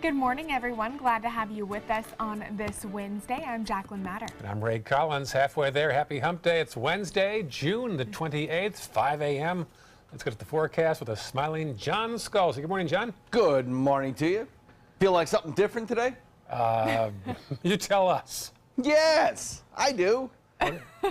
Good morning, everyone. Glad to have you with us on this Wednesday. I'm Jacqueline Matter. And I'm Ray Collins. Halfway there. Happy hump day. It's Wednesday, June the 28th, 5 a.m. Let's get to the forecast with a smiling John Scalzi. Good morning, John. Good morning to you. Feel like something different today? You tell us. Yes, I do.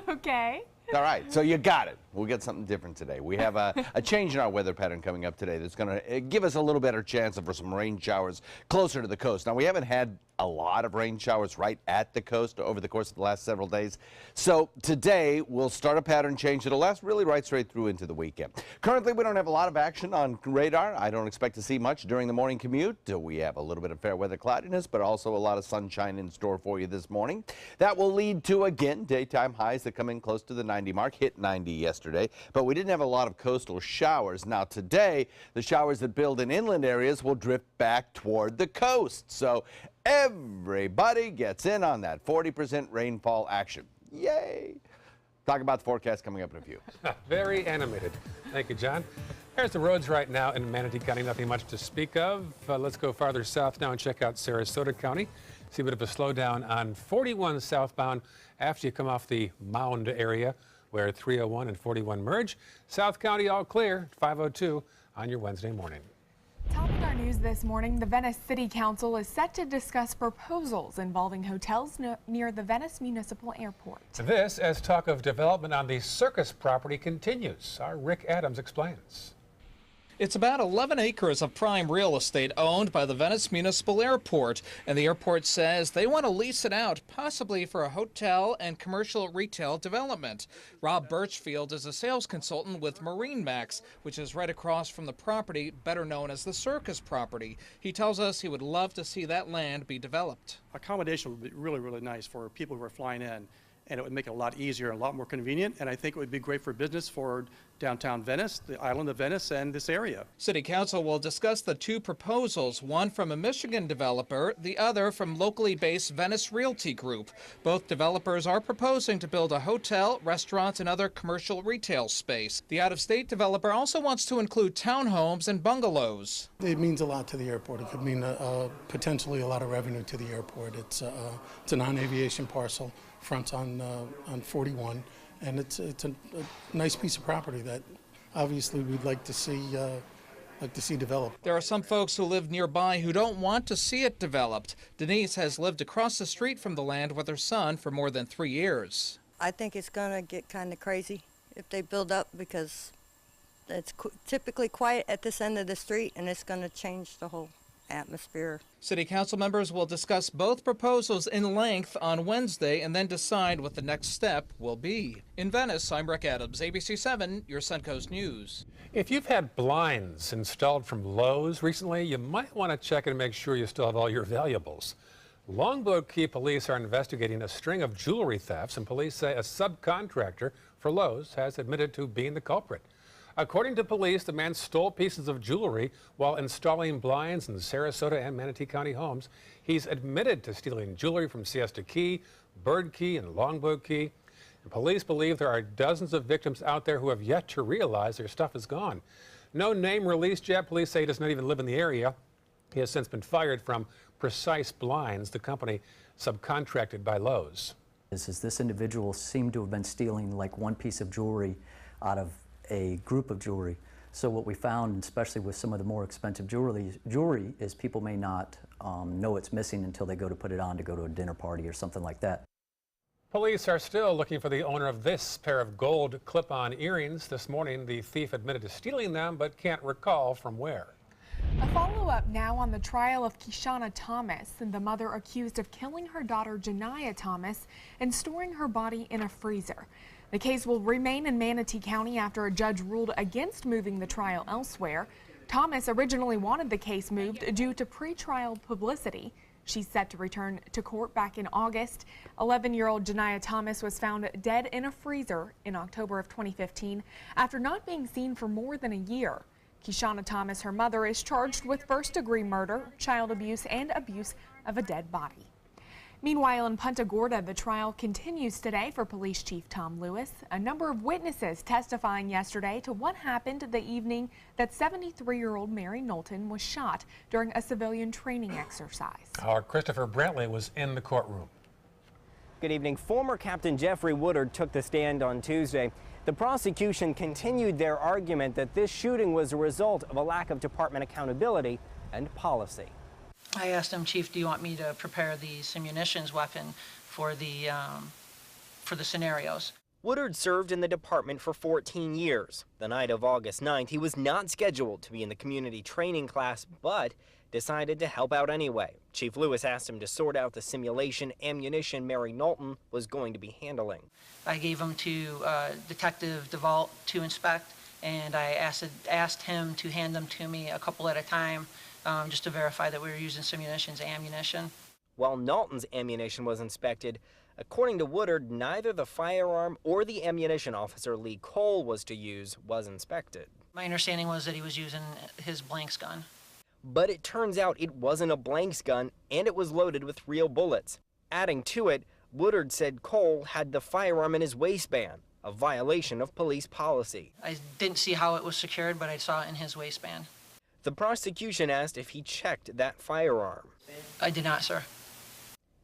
Okay. All right, so you got it. We'll get something different today. We have a change in our weather pattern coming up today that's going to give us a little better chance for some rain showers closer to the coast. Now, we haven't had a lot of rain showers right at the coast over the course of the last several days. So today, we'll start a pattern change that'll last really right straight through into the weekend. Currently, we don't have a lot of action on radar. I don't expect to see much during the morning commute. We have a little bit of fair weather cloudiness, but also a lot of sunshine in store for you this morning. That will lead to, again, daytime highs that come in close to the 90 mark, hit 90 yesterday, but we didn't have a lot of coastal showers. Now today, the showers that build in inland areas will drift back toward the coast. So everybody gets in on that 40% rainfall action. Yay! Talk about the forecast coming up in a few. Very animated. Thank you, John. There's the roads right now in Manatee County. Nothing much to speak of. Let's go farther south now and check out Sarasota County. See a bit of a slowdown on 41 southbound after you come off the Mound area where 301 and 41 merge. South County all clear, 502 on your Wednesday morning. Topping our news this morning, the Venice City Council is set to discuss proposals involving hotels near the Venice Municipal Airport. This as talk of development on the circus property continues. Our Rick Adams explains. It's about 11 acres of prime real estate owned by the Venice Municipal Airport, and the airport says they want to lease it out, possibly for a hotel and commercial retail development. Rob Birchfield is a sales consultant with MarineMax, which is right across from the property, better known as the circus property. He tells us he would love to see that land be developed. Accommodation would be really, really nice for people who are flying in, and it would make it a lot easier and a lot more convenient, and I think it would be great for business for downtown Venice, the island of Venice, and this area. City Council will discuss the two proposals, one from a Michigan developer, the other from locally based Venice Realty Group. Both developers are proposing to build a hotel, restaurants, and other commercial retail space. The out-of-state developer also wants to include townhomes and bungalows. It means a lot to the airport. It could mean potentially a lot of revenue to the airport. It's a non-aviation parcel, fronts on 41. And it's a nice piece of property that obviously we'd like to see developed. There are some folks who live nearby who don't want to see it developed. Denise has lived across the street from the land with her son for more than 3 years. I think it's going to get kind of crazy if they build up, because it's typically quiet at this end of the street, and it's going to change the whole atmosphere. City Council members will discuss both proposals in length on Wednesday and then decide what the next step will be. In Venice, I'm Rick Adams, ABC 7, your Suncoast News. If you've had blinds installed from Lowe's recently, you might want to check and make sure you still have all your valuables. Longboat Key police are investigating a string of jewelry thefts, and police say a subcontractor for Lowe's has admitted to being the culprit. According to police, the man stole pieces of jewelry while installing blinds in Sarasota and Manatee County homes. He's admitted to stealing jewelry from Siesta Key, Bird Key, and Longboat Key. And police believe there are dozens of victims out there who have yet to realize their stuff is gone. No name released yet. Police say he does not even live in the area. He has since been fired from Precise Blinds, the company subcontracted by Lowe's. This individual seemed to have been stealing like one piece of jewelry out of a group of jewelry. So what we found, especially with some of the more expensive jewelry, is people may not know it's missing until they go to put it on to go to a dinner party or something like that. Police are still looking for the owner of this pair of gold clip-on earrings. This morning, the thief admitted to stealing them, but can't recall from where. A follow-up now on the trial of Kishana Thomas, and the mother accused of killing her daughter Janiyah Thomas and storing her body in a freezer. The case will remain in Manatee County after a judge ruled against moving the trial elsewhere. Thomas originally wanted the case moved due to pretrial publicity. She's set to return to court back in August. 11-year-old Janiyah Thomas was found dead in a freezer in October of 2015 after not being seen for more than a year. Kishana Thomas, her mother, is charged with first-degree murder, child abuse, and abuse of a dead body. Meanwhile, in Punta Gorda, the trial continues today for Police Chief Tom Lewis. A number of witnesses testifying yesterday to what happened the evening that 73-year-old Mary Knowlton was shot during a civilian training exercise. Our Christopher Brantley was in the courtroom. Good evening. Former Captain Jeffrey Woodard took the stand on Tuesday. The prosecution continued their argument that this shooting was a result of a lack of department accountability and policy. I asked him, Chief, do you want me to prepare the munitions weapon for the scenarios? Woodard served in the department for 14 years. The night of August 9th, he was not scheduled to be in the community training class, but decided to help out anyway. Chief Lewis asked him to sort out the simulation ammunition Mary Knowlton was going to be handling. I gave him to Detective DeVault to inspect, and I asked him to hand them to me a couple at a time, just to verify that we were using simulations ammunition. While Knowlton's ammunition was inspected, according to Woodard, neither the firearm or the ammunition officer Lee Cole was to use was inspected. My understanding was that he was using his blanks gun. But it turns out it wasn't a blanks gun, and it was loaded with real bullets. Adding to it, Woodard said Cole had the firearm in his waistband, a violation of police policy. I didn't see how it was secured, but I saw it in his waistband. The prosecution asked if he checked that firearm. I did not, sir.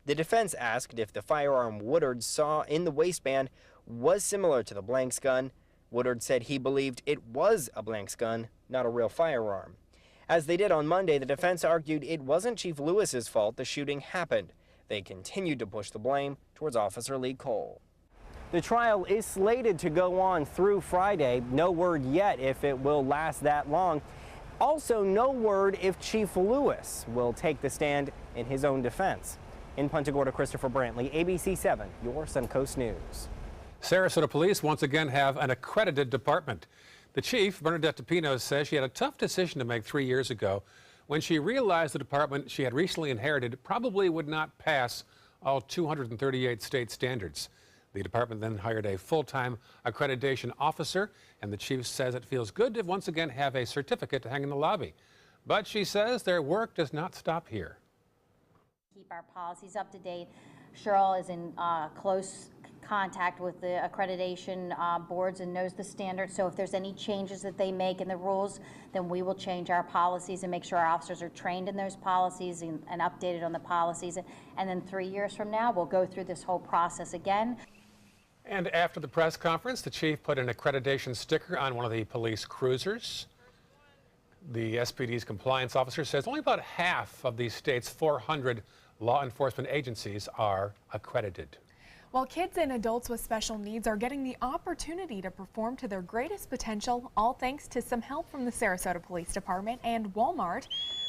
The defense asked if the firearm Woodard saw in the waistband was similar to the blanks gun. Woodard said he believed it was a blanks gun, not a real firearm. As they did on Monday, the defense argued it wasn't Chief Lewis's fault the shooting happened. They continued to push the blame towards Officer Lee Cole. The trial is slated to go on through Friday. No word yet if it will last that long. Also, no word if Chief Lewis will take the stand in his own defense. In Punta Gorda, Christopher Brantley, ABC 7, your Suncoast News. Sarasota police once again have an accredited department. The chief, Bernadette DePino, says she had a tough decision to make 3 years ago when she realized the department she had recently inherited probably would not pass all 238 state standards. The department then hired a full-time accreditation officer, and the chief says it feels good to once again have a certificate to hang in the lobby. But she says their work does not stop here. Keep our policies up to date. Cheryl is in close contact with the accreditation boards and knows the standards. So if there's any changes that they make in the rules, then we will change our policies and make sure our officers are trained in those policies and updated on the policies. And then 3 years from now, we'll go through this whole process again. And after the press conference, the chief put an accreditation sticker on one of the police cruisers. The SPD's compliance officer says only about half of the state's 400 law enforcement agencies are accredited. While kids and adults with special needs are getting the opportunity to perform to their greatest potential, all thanks to some help from the Sarasota Police Department and Walmart.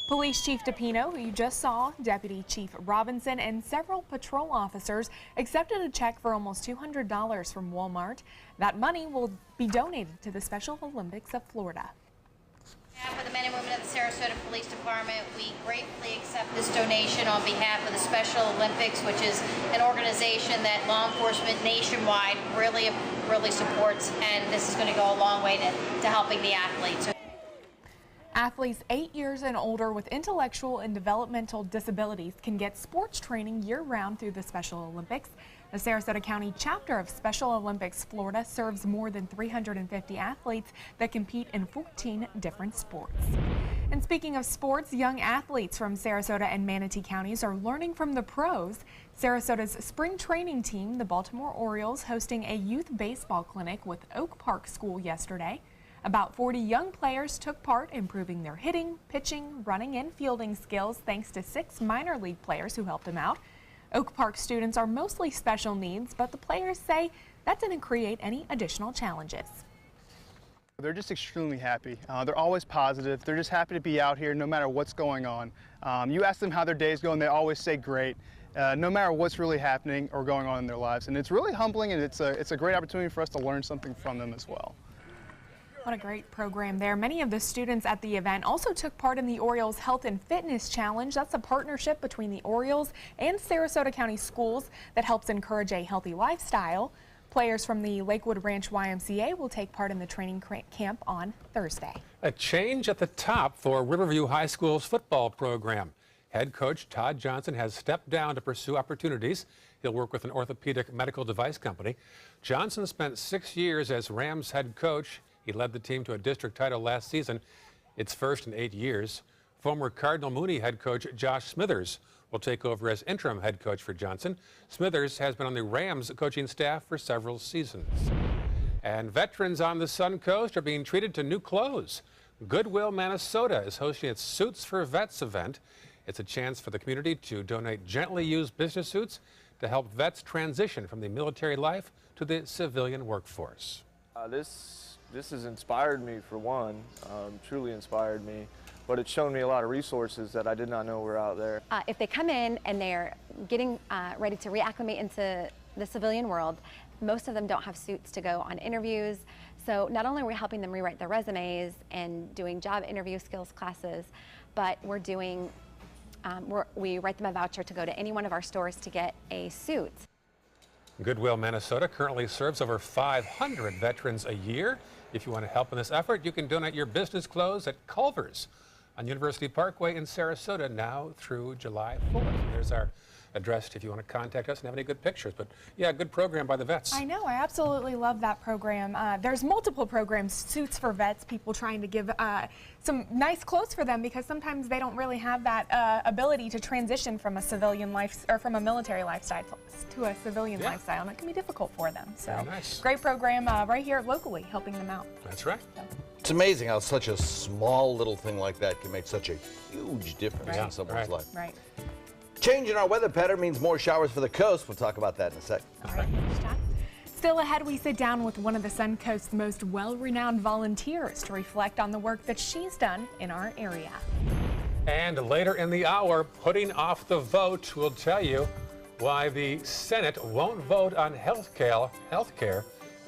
Police Chief DePino, who you just saw, Deputy Chief Robinson, and several patrol officers accepted a check for almost $200 from Walmart. That money will be donated to the Special Olympics of Florida. For the men and women of the Sarasota Police Department, we gratefully accept this donation on behalf of the Special Olympics, which is an organization that law enforcement nationwide really supports, and this is going to go a long way to helping the athletes. Athletes 8 years and older with intellectual and developmental disabilities can get sports training year-round through the Special Olympics. The Sarasota County chapter of Special Olympics Florida serves more than 350 athletes that compete in 14 different sports. And speaking of sports, young athletes from Sarasota and Manatee counties are learning from the pros. Sarasota's spring training team, the Baltimore Orioles, hosting a youth baseball clinic with Oak Park School yesterday. About 40 young players took part, improving their hitting, pitching, running, and fielding skills thanks to 6 minor league players who helped them out. Oak Park students are mostly special needs, but the players say that didn't create any additional challenges. They're just extremely happy. They're always positive. They're just happy to be out here no matter what's going on. You ask them how their day's going, they always say great, no matter what's really happening or going on in their lives. And it's really humbling, and it's a great opportunity for us to learn something from them as well. What a great program there. Many of the students at the event also took part in the Orioles Health and Fitness Challenge. That's a partnership between the Orioles and Sarasota County Schools that helps encourage a healthy lifestyle. Players from the Lakewood Ranch YMCA will take part in the training camp on Thursday. A change at the top for Riverview High School's football program. Head coach Todd Johnson has stepped down to pursue opportunities. He'll work with an orthopedic medical device company. Johnson spent 6 years as Rams head coach. He led the team to a district title last season, its first in 8 years. Former Cardinal Mooney head coach Josh Smithers will take over as interim head coach for Johnson. Smithers has been on the Rams coaching staff for several seasons. And veterans on the Suncoast are being treated to new clothes. Goodwill, Minnesota is hosting its Suits for Vets event. It's a chance for the community to donate gently used business suits to help vets transition from the military life to the civilian workforce. This has inspired me, for one, truly inspired me, but it's shown me a lot of resources that I did not know were out there. If they come in and they're getting ready to reacclimate into the civilian world, most of them don't have suits to go on interviews. So not only are we helping them rewrite their resumes and doing job interview skills classes, but we're doing, we write them a voucher to go to any one of our stores to get a suit. Goodwill, Minnesota currently serves over 500 veterans a year. If you want to help in this effort, you can donate your business clothes at Culver's on University Parkway in Sarasota now through July 4th. There's our address if you want to contact us and have any good pictures. But yeah, good program by the vets. I know, I absolutely love that program. There's multiple programs, Suits for Vets, people trying to give some nice clothes for them because sometimes they don't really have that ability to transition from a civilian life or from a military lifestyle to a civilian lifestyle, and it can be difficult for them. So nice. Great program right here locally helping them out. That's right. So. It's amazing how such a small little thing like that can make such a huge difference in someone's life. Right. Change in our weather pattern means more showers for the coast. We'll talk about that in a sec. All right. Still ahead, we sit down with one of the Suncoast's most well-renowned volunteers to reflect on the work that she's done in our area. And later in the hour, putting off the vote, we'll tell you why the Senate won't vote on health care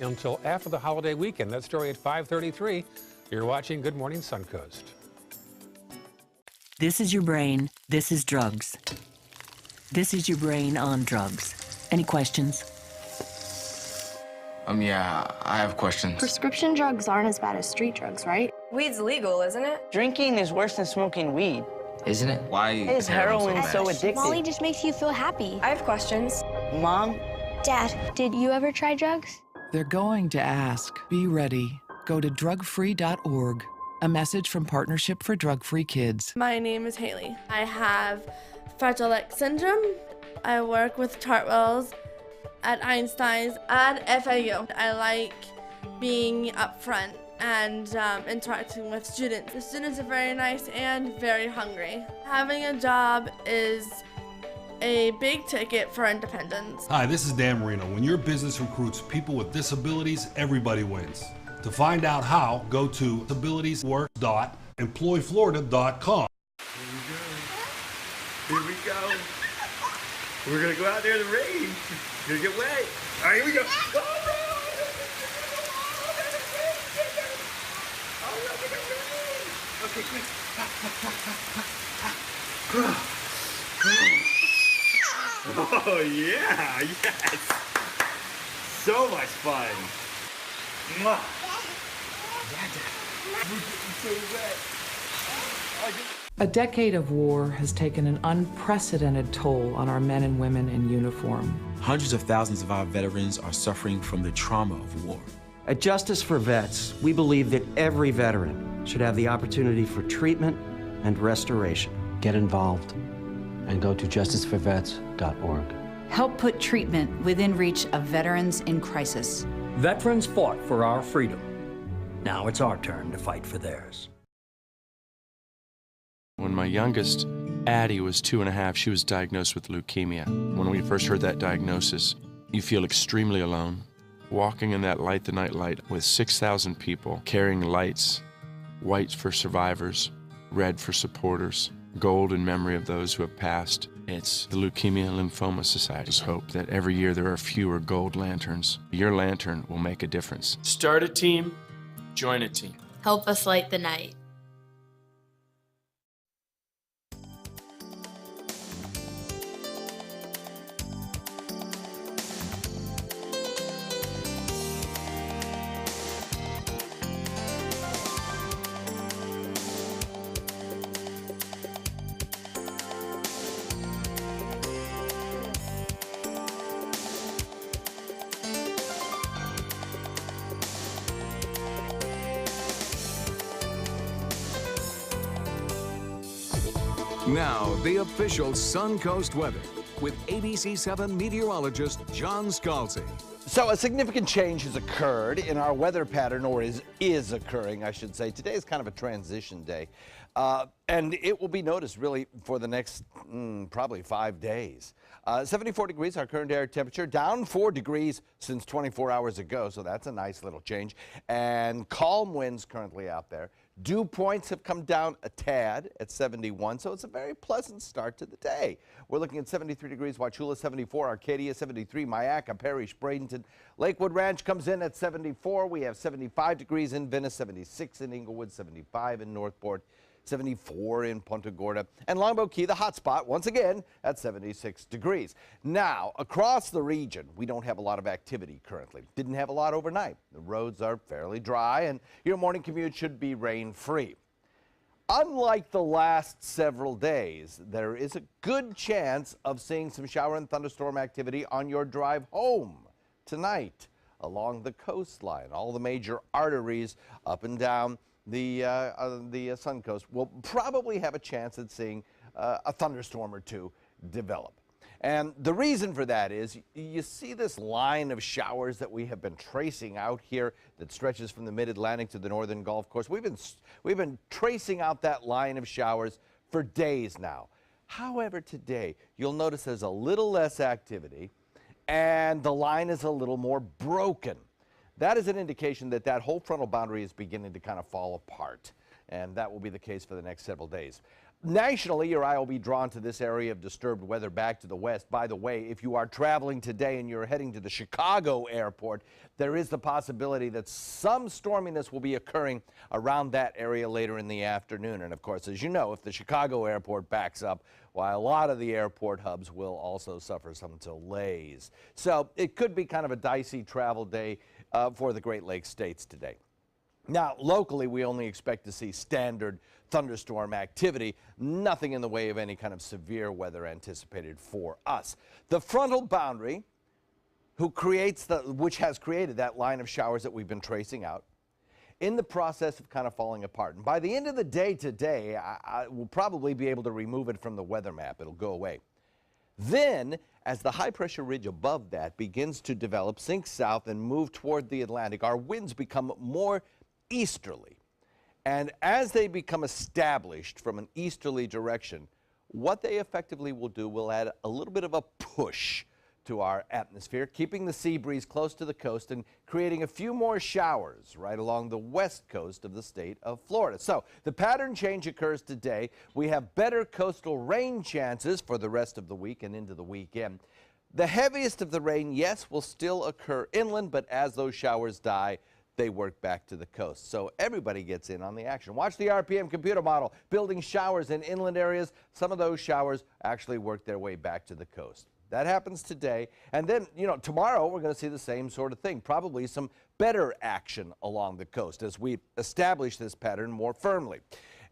until after the holiday weekend. That story at 5:33. You're watching Good Morning Suncoast. This is your brain. This is drugs. This is your brain on drugs. Any questions? Yeah, I have questions. Prescription drugs aren't as bad as street drugs, right? Weed's legal, isn't it? Drinking is worse than smoking weed. Isn't it? Why is heroin so addictive? Molly just makes you feel happy. I have questions. Mom? Dad, did you ever try drugs? They're going to ask. Be ready. Go to drugfree.org. A message from Partnership for Drug-Free Kids. My name is Haley. I have Fragile X syndrome. I work with Chartwells at Einstein's at FAU. I like being up front and interacting with students. The students are very nice and very hungry. Having a job is a big ticket for independence. Hi, this is Dan Marino. When your business recruits people with disabilities, everybody wins. To find out how, go to disabilitieswork.employflorida.com. Here we go. We're gonna go out there in the rain. We're gonna get wet. All right, here we go. Okay, quick. Oh yeah, yes. So much fun. Mwah. A decade of war has taken an unprecedented toll on our men and women in uniform. Hundreds of thousands of our veterans are suffering from the trauma of war. At Justice for Vets, we believe that every veteran should have the opportunity for treatment and restoration. Get involved and go to justiceforvets.org. Help put treatment within reach of veterans in crisis. Veterans fought for our freedom. Now it's our turn to fight for theirs. When my youngest, Addie, was 2.5, she was diagnosed with leukemia. When we first heard that diagnosis, you feel extremely alone. Walking in that Light the Night light with 6,000 people carrying lights, white for survivors, red for supporters, gold in memory of those who have passed. It's the Leukemia and Lymphoma Society's hope that every year there are fewer gold lanterns. Your lantern will make a difference. Start a team, join a team. Help us light the night. Now, the official Suncoast weather with ABC7 meteorologist John Scalzi. So a significant change has occurred in our weather pattern, or is occurring, I should say. Today is kind of a transition day, and it will be noticed really for the next probably 5 days. 74 degrees, our current air temperature, down 4 degrees since 24 hours ago, so that's a nice little change. And calm winds currently out there. Dew points have come down a tad at 71, so it's a very pleasant start to the day. We're looking at 73 degrees, Wauchula 74, Arcadia 73, Mayaca, Parrish, Bradenton. Lakewood Ranch comes in at 74. We have 75 degrees in Venice, 76 in Inglewood, 75 in Northport, 74 in Punta Gorda, and Longboat Key, the hot spot, once again at 76 degrees. Now, across the region, we don't have a lot of activity currently. Didn't have a lot overnight. The roads are fairly dry, and your morning commute should be rain-free. Unlike the last several days, there is a good chance of seeing some shower and thunderstorm activity on your drive home tonight along the coastline. All the major arteries up and down the Suncoast will probably have a chance at seeing a thunderstorm or two develop. And the reason for that is you see this line of showers that we have been tracing out here that stretches from the mid-Atlantic to the northern Gulf Coast. We've been tracing out that line of showers for days now. However, today you'll notice there's a little less activity and the line is a little more broken. That is an indication that that whole frontal boundary is beginning to kind of fall apart, and that will be the case for the next several days. Nationally, your eye will be drawn to this area of disturbed weather back to the west. By the way, if you are traveling today and you're heading to the Chicago airport, there is the possibility that some storminess will be occurring around that area later in the afternoon. And of course, as you know, if the Chicago airport backs up, why a lot of the airport hubs will also suffer some delays. So it could be kind of a dicey travel day for the Great Lakes states today. Now, locally, we only expect to see standard thunderstorm activity, nothing in the way of any kind of severe weather anticipated for us. The frontal boundary, which has created that line of showers that we've been tracing out, in the process of kind of falling apart. And by the end of the day today, I will probably be able to remove it from the weather map. It'll go away. Then, as the high-pressure ridge above that begins to develop, sink south, and move toward the Atlantic, our winds become more easterly. And as they become established from an easterly direction, what they effectively will do will add a little bit of a push to our atmosphere, keeping the sea breeze close to the coast and creating a few more showers right along the west coast of the state of Florida. So the pattern change occurs today. We have better coastal rain chances for the rest of the week and into the weekend. The heaviest of the rain, yes, will still occur inland, but as those showers die, they work back to the coast. So everybody gets in on the action. Watch the RPM computer model building showers in inland areas. Some of those showers actually work their way back to the coast. That happens today. And then, tomorrow we're going to see the same sort of thing. Probably some better action along the coast as we establish this pattern more firmly.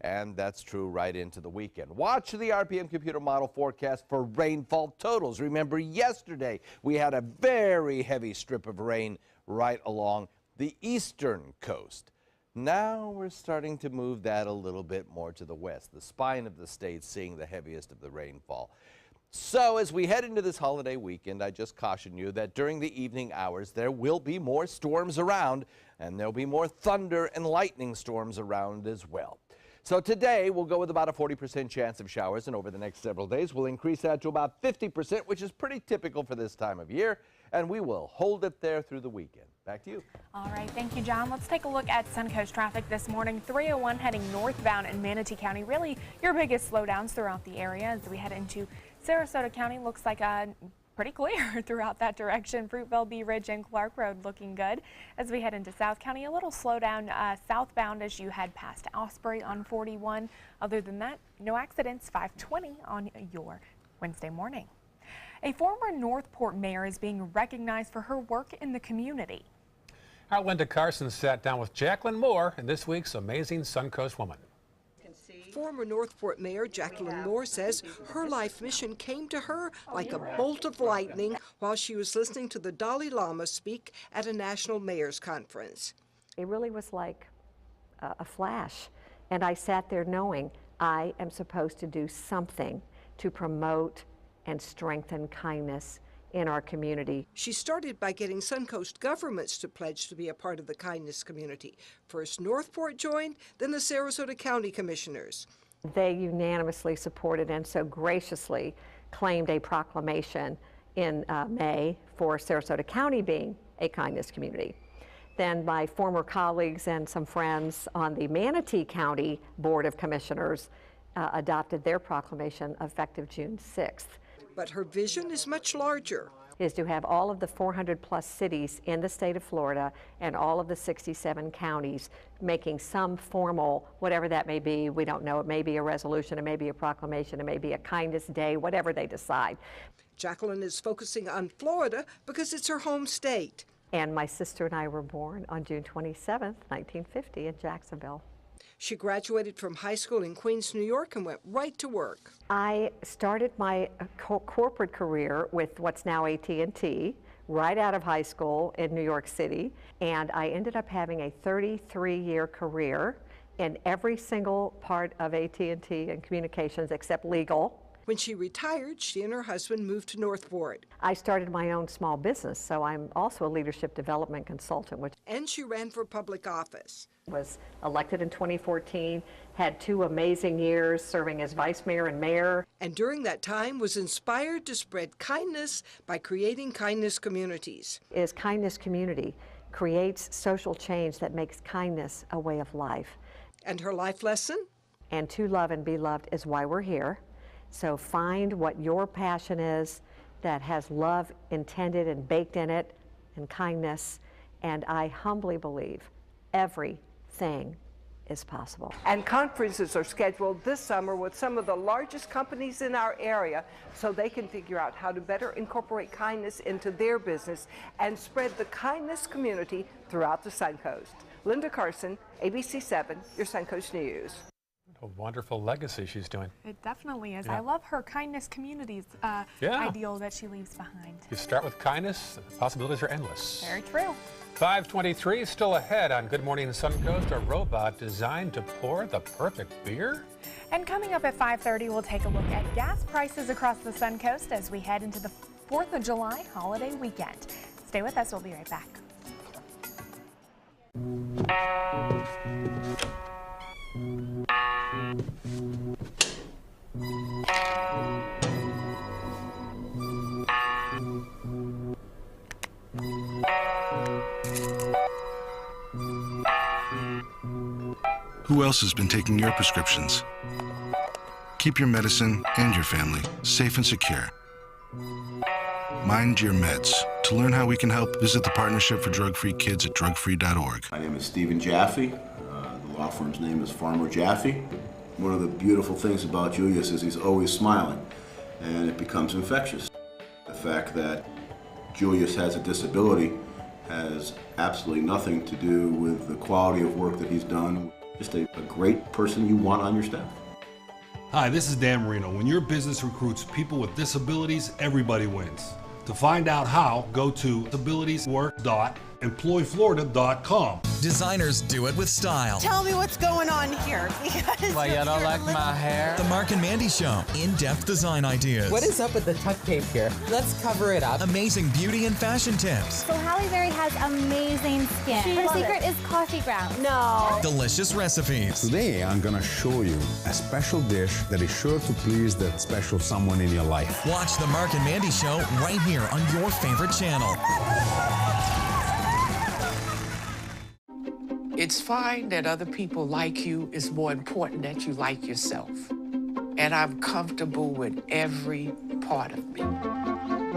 And that's true right into the weekend. Watch the RPM computer model forecast for rainfall totals. Remember, yesterday we had a very heavy strip of rain right along the eastern coast. Now we're starting to move that a little bit more to the west. The spine of the state seeing the heaviest of the rainfall. So as we head into this holiday weekend, I just caution you that during the evening hours there will be more storms around, and there'll be more thunder and lightning storms around as well. So today we'll go with about a 40% chance of showers, and over the next several days we'll increase that to about 50%, which is pretty typical for this time of year, and we will hold it there through the weekend. Back to you. All right, thank you, John. Let's take a look at Suncoast traffic this morning. 301 heading northbound in Manatee County. Really your biggest slowdowns throughout the area as we head into Sarasota County. Looks like pretty clear throughout that direction. Fruitville, Bee Ridge, and Clark Road looking good. As we head into South County, a little slowdown southbound as you head past Osprey on 41. Other than that, no accidents. 520 on your Wednesday morning. A former Northport mayor is being recognized for her work in the community. Our Linda Carson sat down with Jacqueline Moore in this week's Amazing Suncoast Woman. Former Northport Mayor Jacqueline Moore says her life mission came to her like a bolt of lightning while she was listening to the Dalai Lama speak at a national mayor's conference. It really was like a flash, and I sat there knowing I am supposed to do something to promote and strengthen kindness in our community. She started by getting Suncoast governments to pledge to be a part of the kindness community. First Northport joined, then the Sarasota County Commissioners. They unanimously supported and so graciously claimed a proclamation in May for Sarasota County being a kindness community. Then my former colleagues and some friends on the Manatee County Board of Commissioners adopted their proclamation effective June 6th. But her vision is much larger. Is to have all of the 400+ cities in the state of Florida and all of the 67 counties making some formal, whatever that may be, we don't know, it may be a resolution, it may be a proclamation, it may be a kindness day, whatever they decide. Jacqueline is focusing on Florida because it's her home state. And my sister and I were born on June 27th, 1950 in Jacksonville. She graduated from high school in Queens, New York and went right to work. I started my corporate career with what's now AT&T right out of high school in New York City, and I ended up having a 33-year career in every single part of AT&T and communications except legal. When she retired, she and her husband moved to Northport. I started my own small business, so I'm also a leadership development consultant. And she ran for public office. Was elected in 2014, had 2 amazing years serving as vice mayor and mayor. And during that time was inspired to spread kindness by creating kindness communities. Is kindness community creates social change that makes kindness a way of life. And her life lesson? And to love and be loved is why we're here. So find what your passion is that has love intended and baked in it and kindness. And I humbly believe everything is possible. And conferences are scheduled this summer with some of the largest companies in our area so they can figure out how to better incorporate kindness into their business and spread the kindness community throughout the Suncoast. Linda Carson, ABC 7, your Suncoast News. A wonderful legacy she's doing. It definitely is. Yeah. I love her kindness communities ideal that she leaves behind. You start with kindness, the possibilities are endless. Very true. 5:23 still ahead on Good Morning Suncoast, a robot designed to pour the perfect beer. And coming up at 5:30, we'll take a look at gas prices across the Suncoast as we head into the 4th of July holiday weekend. Stay with us, we'll be right back. Who else has been taking your prescriptions? Keep your medicine and your family safe and secure. Mind your meds. To learn how we can help, visit the Partnership for Drug-Free Kids at drugfree.org. My name is Stephen Jaffe. The law firm's name is Farmer Jaffe. One of the beautiful things about Julius is he's always smiling, and it becomes infectious. The fact that Julius has a disability has absolutely nothing to do with the quality of work that he's done. Just a great person you want on your staff. Hi, this is Dan Marino. When your business recruits people with disabilities, everybody wins. To find out how, go to disabilitieswork.employflorida.com. Designers do it with style. Tell me what's going on here. Why, you don't like my hair? The Mark and Mandy Show. In-depth design ideas. What is up with the tuck tape here? Let's cover it up. Amazing beauty and fashion tips. So Halle Berry has amazing skin. Her secret is coffee grounds. No. Delicious recipes. Today, I'm gonna show you a special dish that is sure to please that special someone in your life. Watch the Mark and Mandy Show right here on your favorite channel. It's fine that other people like you. It's more important that you like yourself. And I'm comfortable with every part of me.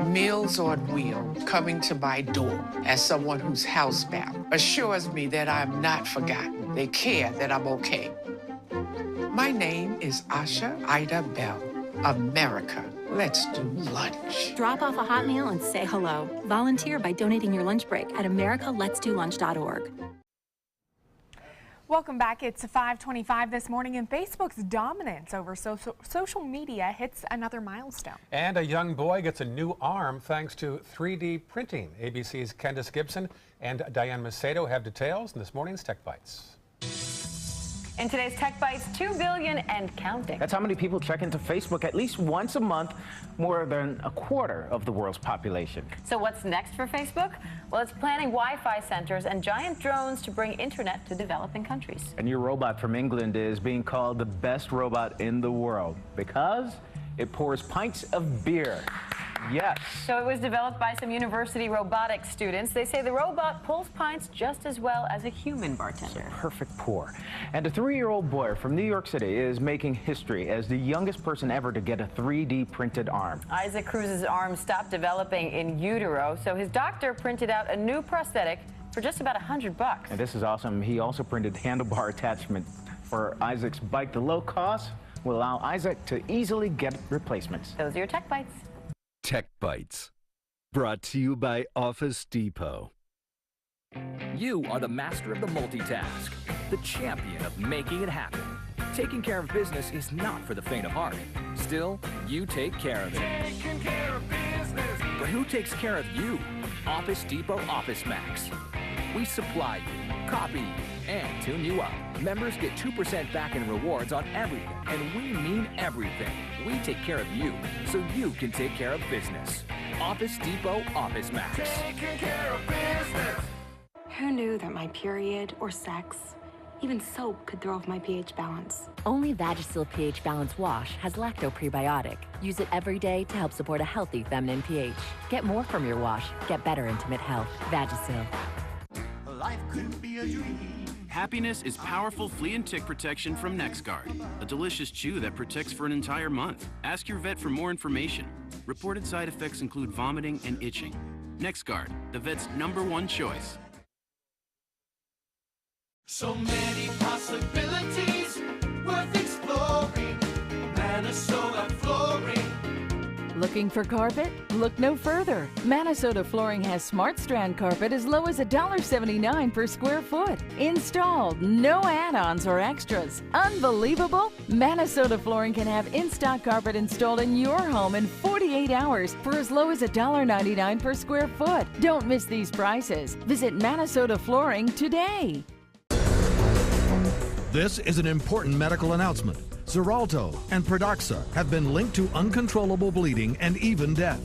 Meals on Wheels coming to my door as someone who's housebound assures me that I'm not forgotten. They care that I'm okay. My name is Asha Ida Bell. America, let's do lunch. Drop off a hot meal and say hello. Volunteer by donating your lunch break at americaletsdolunch.org. Welcome back. It's 5:25 this morning, and Facebook's dominance over social media hits another milestone. And a young boy gets a new arm thanks to 3D printing. ABC's Candace Gibson and Diane Macedo have details in this morning's Tech Bites. In today's Tech Bites, 2 billion and counting. That's how many people check into Facebook at least once a month, more than a quarter of the world's population. So what's next for Facebook? Well, it's planning Wi-Fi centers and giant drones to bring internet to developing countries. A new robot from England is being called the best robot in the world because it pours pints of beer. Yes. So it was developed by some university robotics students. They say the robot pulls pints just as well as a human bartender. It's a perfect pour. And a 3-year-old boy from New York City is making history as the youngest person ever to get a 3D printed arm. Isaac Cruz's arm stopped developing in utero, so his doctor printed out a new prosthetic for just about $100. And this is awesome. He also printed handlebar attachment for Isaac's bike. The low cost will allow Isaac to easily get replacements. Those are your Tech Bites. Tech Bites, brought to you by Office Depot. You are the master of the multitask, the champion of making it happen. Taking care of business is not for the faint of heart. Still, you take care of it. Taking care of business. But who takes care of you? Office Depot Office Max. We supply you, copy you, and tune you up. Members get 2% back in rewards on everything, and we mean everything. We take care of you, so you can take care of business. Office Depot Office Max. Taking care of business. Who knew that my period or sex, even soap, could throw off my pH balance? Only Vagisil pH Balance Wash has lacto-prebiotic. Use it every day to help support a healthy feminine pH. Get more from your wash. Get better intimate health. Vagisil. Life could be a dream. Happiness is powerful flea and tick protection from NexGard, a delicious chew that protects for an entire month. Ask your vet for more information. Reported side effects include vomiting and itching. NexGard, the vet's #1 choice. So many possibilities worth exploring. Minnesota Flooring. Looking for carpet? Look no further. Minnesota Flooring has Smart Strand carpet as low as $1.79 per square foot. Installed, no add-ons or extras. Unbelievable? Minnesota Flooring can have in-stock carpet installed in your home in 48 hours for as low as $1.99 per square foot. Don't miss these prices. Visit Minnesota Flooring today. This is an important medical announcement. Xarelto and Pradaxa have been linked to uncontrollable bleeding and even death.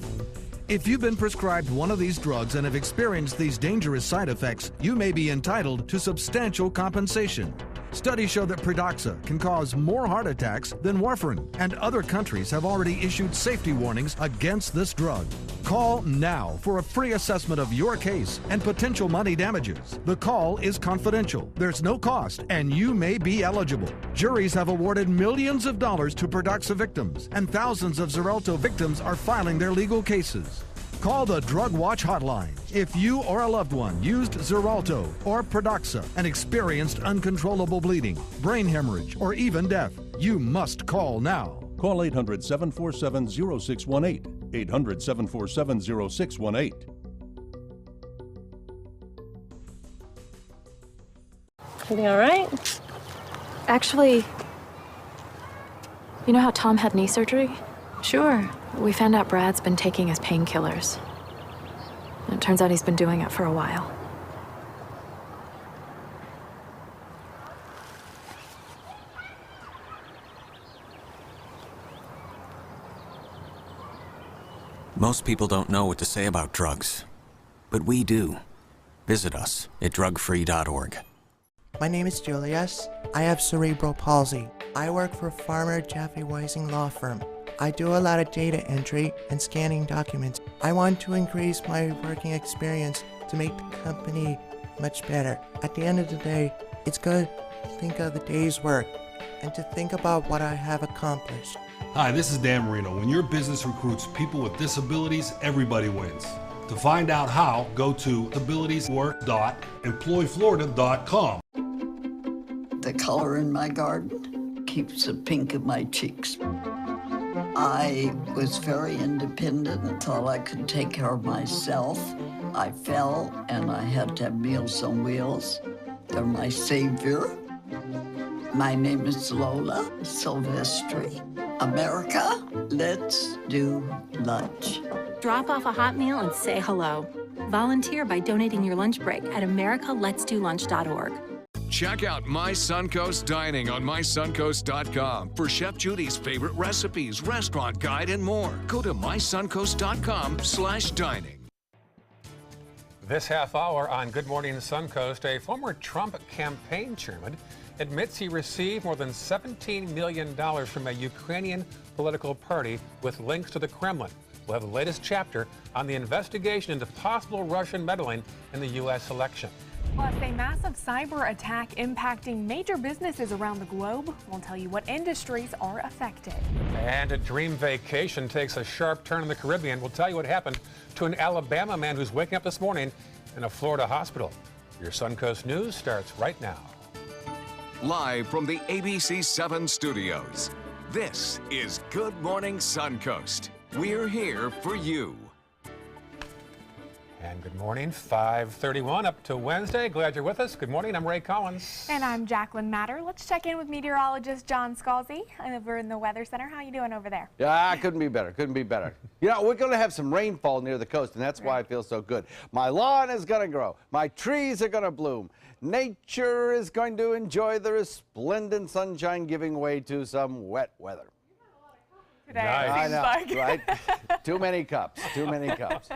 If you've been prescribed one of these drugs and have experienced these dangerous side effects, you may be entitled to substantial compensation. Studies show that Pradaxa can cause more heart attacks than warfarin, and other countries have already issued safety warnings against this drug. Call now for a free assessment of your case and potential money damages. The call is confidential. There's no cost, and you may be eligible. Juries have awarded millions of dollars to Pradaxa victims, and thousands of Xarelto victims are filing their legal cases. Call the Drug Watch hotline if you or a loved one used Xarelto or Pradaxa and experienced uncontrollable bleeding, brain hemorrhage, or even death. You must call now. Call 800-747-0618. 800-747-0618. Everything all right? Actually, you know how Tom had knee surgery? Sure. We found out Brad's been taking his painkillers. And it turns out he's been doing it for a while. Most people don't know what to say about drugs, but we do. Visit us at drugfree.org. My name is Julius. I have cerebral palsy. I work for Farmer Jaffe Weising Law Firm. I do a lot of data entry and scanning documents. I want to increase my working experience to make the company much better. At the end of the day, it's good to think of the day's work and to think about what I have accomplished. Hi, this is Dan Marino. When your business recruits people with disabilities, everybody wins. To find out how, go to abilitieswork.employflorida.com. The color in my garden keeps the pink in my cheeks. I was very independent and thought I could take care of myself. I fell and I had to have Meals on Wheels. They're my savior. My name is Lola Silvestri. America, let's do lunch. Drop off a hot meal and say hello. Volunteer by donating your lunch break at americaletsdolunch.org. Check out My Suncoast Dining on mysuncoast.com for Chef Judy's favorite recipes, restaurant guide, and more. Go to mysuncoast.com/dining. This half hour on Good Morning Suncoast, a former Trump campaign chairman admits he received more than $17 million from a Ukrainian political party with links to the Kremlin. We'll have the latest chapter on the investigation into possible Russian meddling in the U.S. election. Plus, a massive cyber attack impacting major businesses around the globe. We'll tell you what industries are affected. And a dream vacation takes a sharp turn in the Caribbean. We'll tell you what happened to an Alabama man who's waking up this morning in a Florida hospital. Your Suncoast News starts right now. Live from the ABC 7 studios, this is Good Morning Suncoast. We're here for you. And good morning, 5:31 up to Wednesday. Glad you're with us. Good morning, I'm Ray Collins. And I'm Jacqueline Matter. Let's check in with meteorologist John Scalzi over in the Weather Center. How you doing over there? Yeah, couldn't be better, couldn't be better. You know, we're going to have some rainfall near the coast, and that's why I feel so good. My lawn is going to grow. My trees are going to bloom. Nature is going to enjoy the resplendent sunshine, giving way to some wet weather. Today, I know, like. right? Too many cups, too many cups.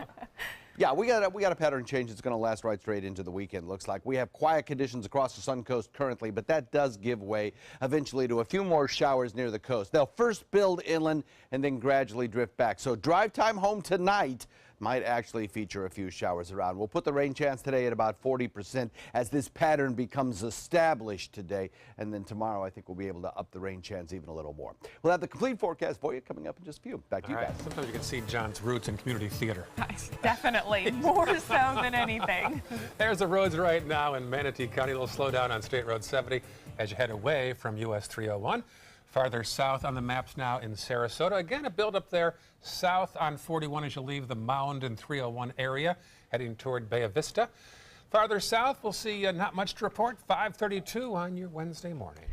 Yeah, we got a pattern change that's going to last right straight into the weekend, looks like. We have quiet conditions across the Suncoast currently, but that does give way eventually to a few more showers near the coast. They'll first build inland and then gradually drift back. So drive time home tonight might actually feature a few showers around. We'll put the rain chance today at about 40% as this pattern becomes established today. And then tomorrow, I think we'll be able to up the rain chance even a little more. We'll have the complete forecast for you coming up in just a few. Back to you guys. Sometimes you can see John's roots in community theater. Definitely, more so than anything. There's the roads right now in Manatee County. A little slowdown on State Road 70 as you head away from US 301. Farther south on the maps now in Sarasota. Again, a buildup there south on 41 as you leave the Mound and 301 area, heading toward Bay Vista. Farther south, we'll see not much to report. 5:32 on your Wednesday morning.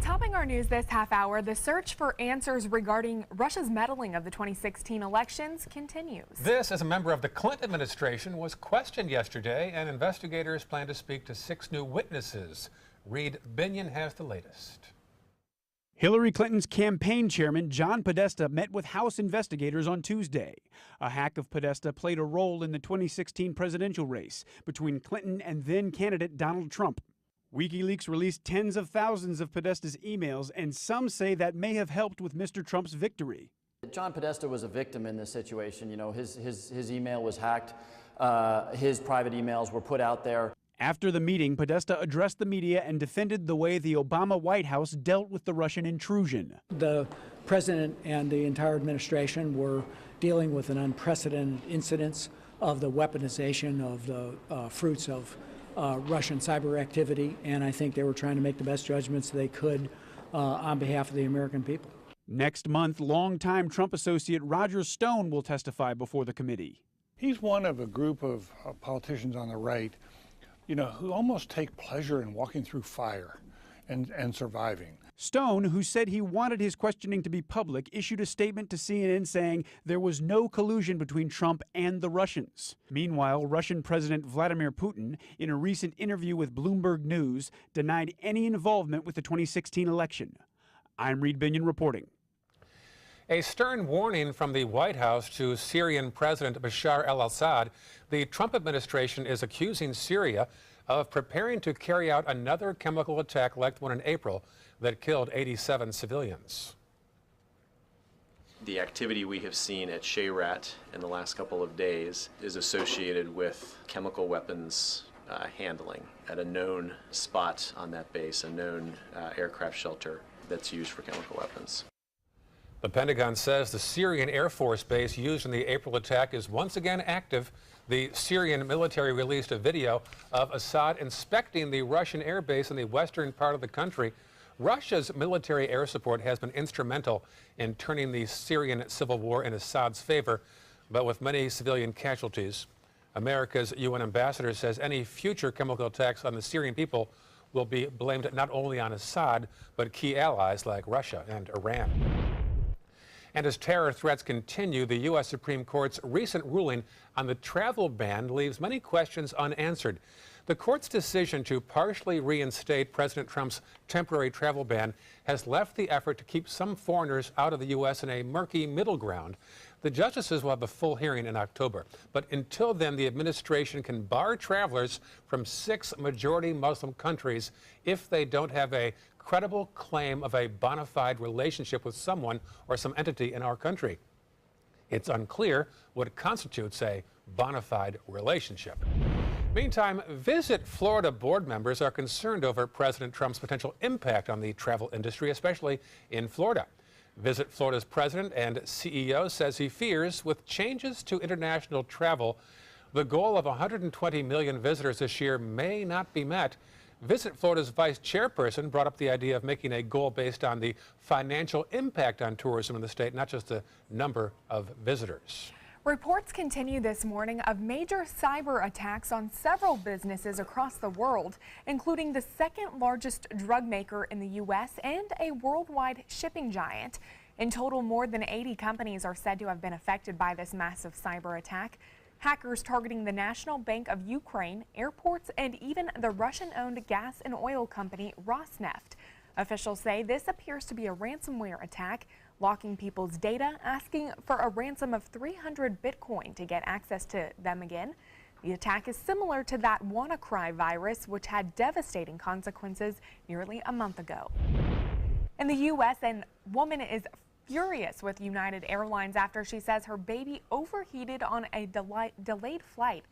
Topping our news this half hour, the search for answers regarding Russia's meddling of the 2016 elections continues. This, as a member of the Clinton administration, was questioned yesterday, and investigators plan to speak to 6 new witnesses. Reed Binion has the latest. Hillary Clinton's campaign chairman, John Podesta, met with House investigators on Tuesday. A hack of Podesta played a role in the 2016 presidential race between Clinton and then-candidate Donald Trump. WikiLeaks released tens of thousands of Podesta's emails, and some say that may have helped with Mr. Trump's victory. John Podesta was a victim in this situation. You know, his email was hacked. His private emails were put out there. After the meeting, Podesta addressed the media and defended the way the Obama White House dealt with the Russian intrusion. The president and the entire administration were dealing with an unprecedented incidence of the weaponization of the fruits of Russian cyber activity, and I think they were trying to make the best judgments they could on behalf of the American people. Next month, longtime Trump associate Roger Stone will testify before the committee. He's one of a group of politicians on the right, you know, who almost take pleasure in walking through fire and surviving. Stone, who said he wanted his questioning to be public, issued a statement to CNN saying there was no collusion between Trump and the Russians. Meanwhile, Russian President Vladimir Putin, in a recent interview with Bloomberg News, denied any involvement with the 2016 election. I'm Reed Binion reporting. A stern warning from the White House to Syrian President Bashar al-Assad. The Trump administration is accusing Syria of preparing to carry out another chemical attack like the one in April that killed 87 civilians. The activity we have seen at Shayrat in the last couple of days is associated with chemical weapons handling at a known spot on that base, a known aircraft shelter that's used for chemical weapons. The Pentagon says the Syrian Air Force base used in the April attack is once again active. The Syrian military released a video of Assad inspecting the Russian air base in the western part of the country. Russia's military air support has been instrumental in turning the Syrian civil war in Assad's favor, but with many civilian casualties. America's UN ambassador says any future chemical attacks on the Syrian people will be blamed not only on Assad, but key allies like Russia and Iran. And as terror threats continue, the U.S. Supreme Court's recent ruling on the travel ban leaves many questions unanswered. The court's decision to partially reinstate President Trump's temporary travel ban has left the effort to keep some foreigners out of the U.S. in a murky middle ground. The justices will have a full hearing in October, but until then, the administration can bar travelers from 6 majority Muslim countries if they don't have a credible claim of a bona fide relationship with someone or some entity in our country. It's unclear what constitutes a bona fide relationship. Meantime, Visit Florida board members are concerned over President Trump's potential impact on the travel industry, especially in Florida. Visit Florida's president and CEO says he fears with changes to international travel, the goal of 120 million visitors this year may not be met. Visit Florida's vice chairperson brought up the idea of making a goal based on the financial impact on tourism in the state, not just the number of visitors. Reports continue this morning of major cyber attacks on several businesses across the world, including the second largest drug maker in the U.S. and a worldwide shipping giant. In total, more than 80 companies are said to have been affected by this massive cyber attack. Hackers targeting the National Bank of Ukraine, airports, and even the Russian-owned gas and oil company Rosneft. Officials say this appears to be a ransomware attack, locking people's data, asking for a ransom of 300 Bitcoin to get access to them again. The attack is similar to that WannaCry virus, which had devastating consequences nearly a month ago. In the U.S., a woman is furious with United Airlines after she says her baby overheated on a delayed flight.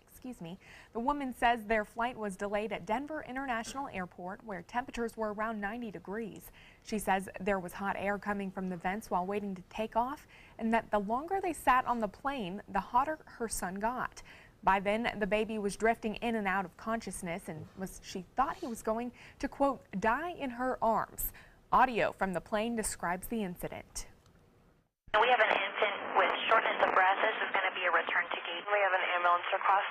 The woman says their flight was delayed at Denver International Airport, where temperatures were around 90 degrees. She says there was hot air coming from the vents while waiting to take off, and that the longer they sat on the plane, the hotter her son got. By then, the baby was drifting in and out of consciousness, and she thought he was going to, quote, die in her arms. Audio from the plane describes the incident. We have an infant with shortness of breath. This is going to be a return to gate. We have an ambulance request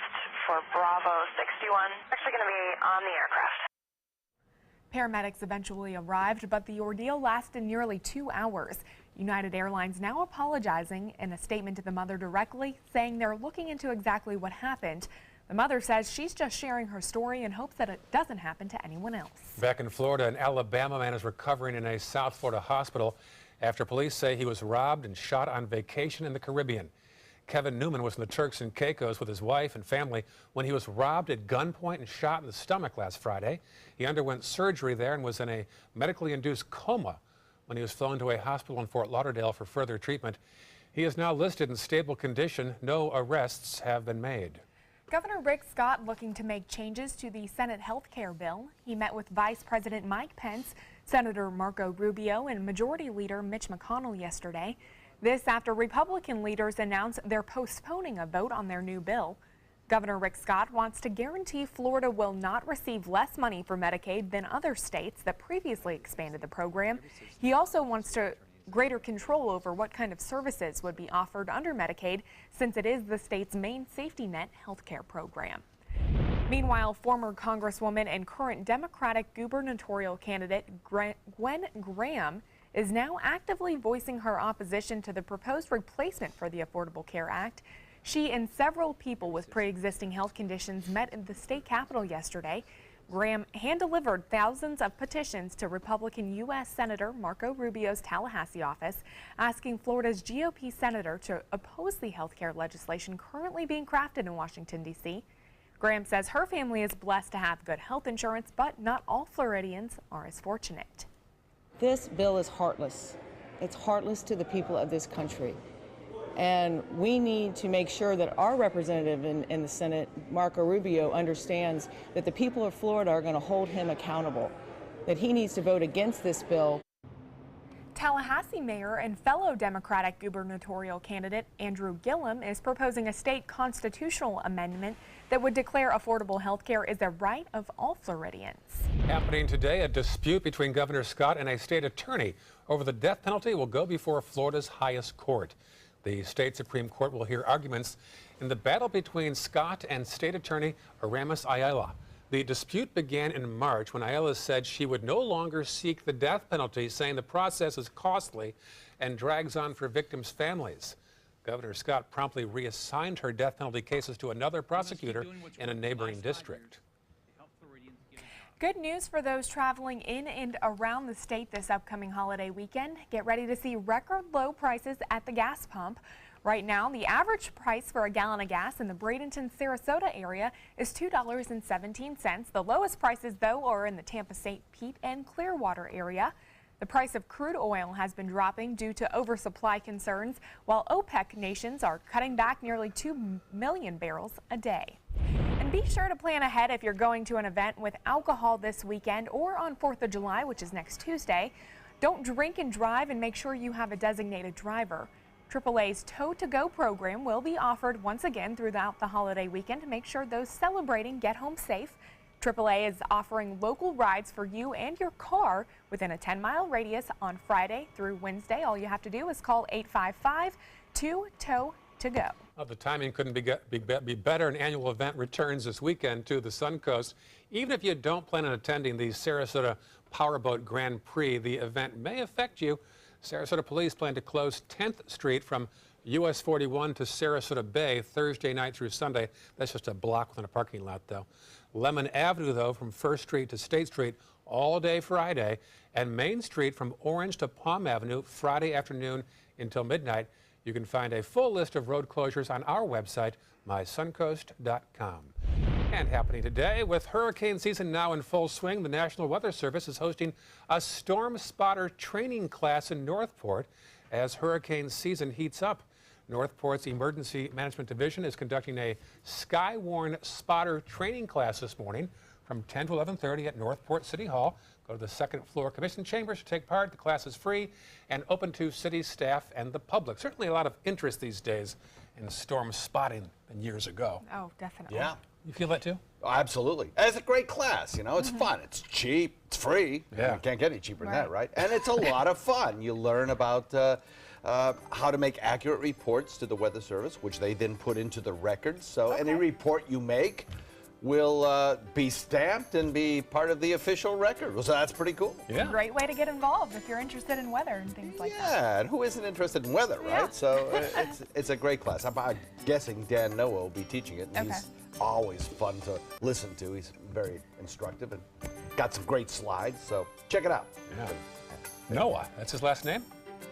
for Bravo 61. Actually going to be on the aircraft. Paramedics eventually arrived, but the ordeal lasted nearly 2 hours. United Airlines now apologizing in a statement to the mother directly, saying they're looking into exactly what happened. The mother says she's just sharing her story and hopes that it doesn't happen to anyone else. Back in Florida, an Alabama man is recovering in a South Florida hospital after police say he was robbed and shot on vacation in the Caribbean. Kevin Newman was in the Turks and Caicos with his wife and family when he was robbed at gunpoint and shot in the stomach last Friday. He underwent surgery there and was in a medically induced coma when he was flown to a hospital in Fort Lauderdale for further treatment. He is now listed in stable condition. No arrests have been made. Governor Rick Scott looking to make changes to the Senate health care bill. He met with Vice President Mike Pence, Senator Marco Rubio, and Majority Leader Mitch McConnell yesterday. This after Republican leaders announced they're postponing a vote on their new bill. Governor Rick Scott wants to guarantee Florida will not receive less money for Medicaid than other states that previously expanded the program. He also wants greater control over what kind of services would be offered under Medicaid, since it is the state's main safety net health care program. Meanwhile, former Congresswoman and current Democratic gubernatorial candidate Gwen Graham is now actively voicing her opposition to the proposed replacement for the Affordable Care Act. She and several people with pre-existing health conditions met in the state capitol yesterday. Graham hand-delivered thousands of petitions to Republican U.S. Senator Marco Rubio's Tallahassee office, asking Florida's GOP senator to oppose the health care legislation currently being crafted in Washington, D.C. Graham says her family is blessed to have good health insurance, but not all Floridians are as fortunate. This bill is heartless. It's heartless to the people of this country. And we need to make sure that our representative in the Senate, Marco Rubio, understands that the people of Florida are going to hold him accountable, that he needs to vote against this bill. Tallahassee Mayor and fellow Democratic gubernatorial candidate Andrew Gillum is proposing a state constitutional amendment that would declare affordable health care is a right of all Floridians. Happening today, a dispute between Governor Scott and a state attorney over the death penalty will go before Florida's highest court. The state Supreme Court will hear arguments in the battle between Scott and state attorney Aramis Ayala. The dispute began in March when Ayala said she would no longer seek the death penalty, saying the process is costly and drags on for victims' families. Governor Scott promptly reassigned her death penalty cases to another prosecutor in a neighboring district. Good news for those traveling in and around the state this upcoming holiday weekend. Get ready to see record low prices at the gas pump. Right now, the average price for a gallon of gas in the Bradenton, Sarasota area is $2.17. The lowest prices, though, are in the Tampa, St. Pete, and Clearwater area. The price of crude oil has been dropping due to oversupply concerns, while OPEC nations are cutting back nearly 2 million barrels a day. And be sure to plan ahead if you're going to an event with alcohol this weekend or on 4th of July, which is next Tuesday. Don't drink and drive, and make sure you have a designated driver. AAA's Tow to Go program will be offered once again throughout the holiday weekend to make sure those celebrating get home safe. AAA is offering local rides for you and your car within a 10-mile radius on Friday through Wednesday. All you have to do is call 855-2-TOW-TO-GO. Well, the timing couldn't be better. An annual event returns this weekend to the Suncoast. Even if you don't plan on attending the Sarasota Powerboat Grand Prix, the event may affect you. Sarasota police plan to close 10th Street from US 41 to Sarasota Bay Thursday night through Sunday. That's just a block within a parking lot, though. Lemon Avenue, though, from 1st Street to State Street all day Friday, and Main Street from Orange to Palm Avenue Friday afternoon until midnight. You can find a full list of road closures on our website, mysuncoast.com. And happening today, with hurricane season now in full swing, the National Weather Service is hosting a storm spotter training class in Northport as hurricane season heats up. Northport's Emergency Management Division is conducting a Skywarn spotter training class this morning from 10 to 11:30 at Northport City Hall. Go to the second floor commission chambers to take part. The class is free and open to city staff and the public. Certainly a lot of interest these days in storm spotting than years ago. Oh, definitely. Yeah. You feel that too? Oh, absolutely. And it's a great class, you know. It's fun. It's cheap. It's free. Yeah. You can't get any cheaper than that, right? And it's a lot of fun. You learn about how to make accurate reports to the Weather Service, which they then put into the records. So any report you make will be stamped and be part of the official record. So that's pretty cool. Yeah. Great way to get involved if you're interested in weather and things like that. Yeah, and who isn't interested in weather, right? Yeah. So it's a great class. I'm guessing Dan Noah will be teaching it. And he's always fun to listen to. He's very instructive and got some great slides. So check it out. Yeah. Noah, that's his last name?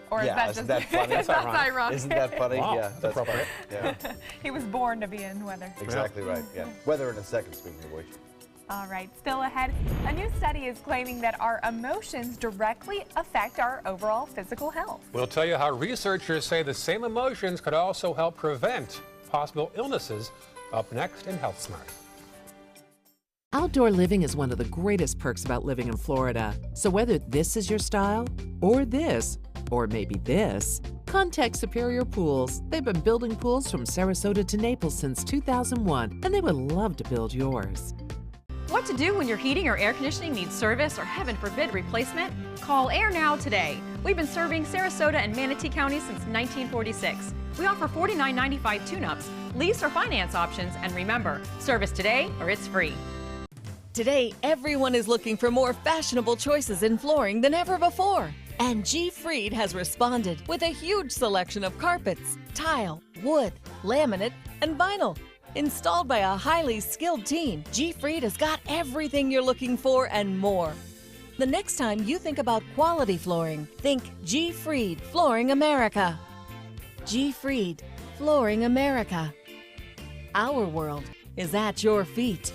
Or is that isn't just that funny? that's ironic. Isn't that funny? Wow, Yeah, that's appropriate. Yeah. He was born to be in weather. Exactly right. Yeah. Weather in a second, speaking of which. All right, still ahead. A new study is claiming that our emotions directly affect our overall physical health. We'll tell you how researchers say the same emotions could also help prevent possible illnesses. Up next in Health Smart. Outdoor living is one of the greatest perks about living in Florida. So whether this is your style, or this, or maybe this, contact Superior Pools. They've been building pools from Sarasota to Naples since 2001, and they would love to build yours. What to do when your heating or air conditioning needs service or, heaven forbid, replacement? Call Air Now today. We've been serving Sarasota and Manatee County since 1946. We offer $49.95 tune-ups, lease or finance options, and remember, service today or it's free. Today, everyone is looking for more fashionable choices in flooring than ever before. And G. Fried has responded with a huge selection of carpets, tile, wood, laminate, and vinyl. Installed by a highly skilled team, G. Fried has got everything you're looking for and more. The next time you think about quality flooring, think G. Fried Flooring America. G. Fried Flooring America. Our world is at your feet.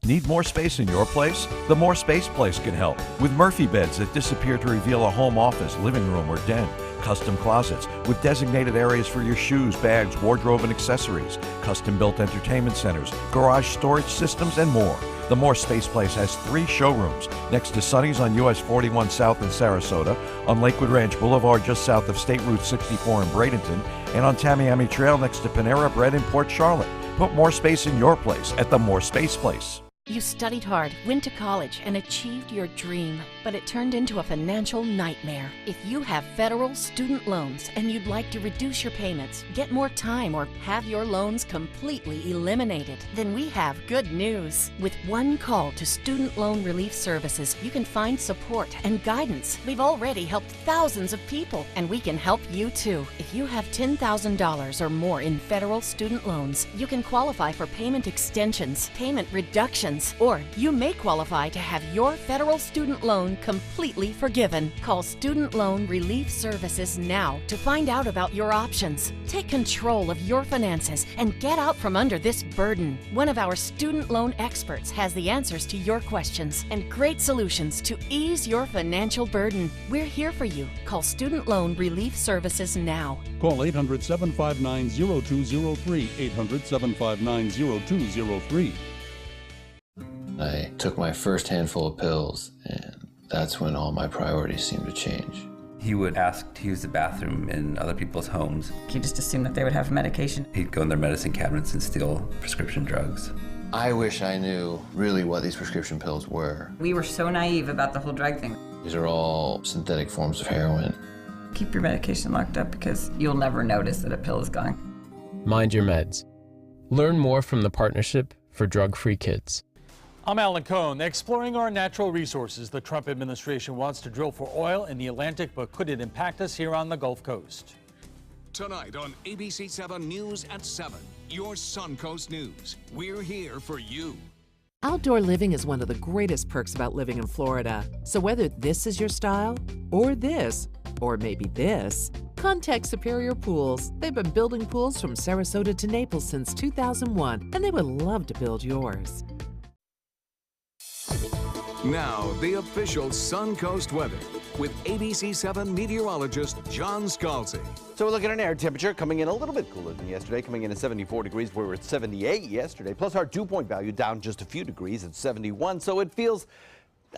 Need more space in your place? The More Space Place can help with Murphy beds that disappear to reveal a home office, living room, or den. Custom closets with designated areas for your shoes, bags, wardrobe, and accessories. Custom-built entertainment centers, garage storage systems, and more. The More Space Place has 3 showrooms next to Sunny's on US 41 South in Sarasota, on Lakewood Ranch Boulevard just south of State Route 64 in Bradenton, and on Tamiami Trail next to Panera Bread in Port Charlotte. Put more space in your place at the More Space Place. You studied hard, went to college, and achieved your dream, but it turned into a financial nightmare. If you have federal student loans and you'd like to reduce your payments, get more time, or have your loans completely eliminated, then we have good news. With one call to Student Loan Relief Services, you can find support and guidance. We've already helped thousands of people, and we can help you too. If you have $10,000 or more in federal student loans, you can qualify for payment extensions, payment reductions, funds, or you may qualify to have your federal student loan completely forgiven. Call Student Loan Relief Services now to find out about your options. Take control of your finances and get out from under this burden. One of our student loan experts has the answers to your questions and great solutions to ease your financial burden. We're here for you. Call Student Loan Relief Services now. Call 800-759-0203, 800-759-0203. I took my first handful of pills, and that's when all my priorities seemed to change. He would ask to use the bathroom in other people's homes. He just assumed that they would have medication. He'd go in their medicine cabinets and steal prescription drugs. I wish I knew really what these prescription pills were. We were so naive about the whole drug thing. These are all synthetic forms of heroin. Keep your medication locked up because you'll never notice that a pill is gone. Mind your meds. Learn more from the Partnership for Drug-Free Kids. I'm Alan Cohn. Exploring our natural resources, the Trump administration wants to drill for oil in the Atlantic, but could it impact us here on the Gulf Coast? Tonight on ABC 7 News at 7, your Suncoast News. We're here for you. Outdoor living is one of the greatest perks about living in Florida. So whether this is your style, or this, or maybe this, contact Superior Pools. They've been building pools from Sarasota to Naples since 2001, and they would love to build yours. Now, the official Suncoast weather with ABC 7 meteorologist John Scalzi. So we're looking at an air temperature coming in a little bit cooler than yesterday, coming in at 74 degrees. We were at 78 yesterday, plus our dew point value down just a few degrees at 71. So it feels,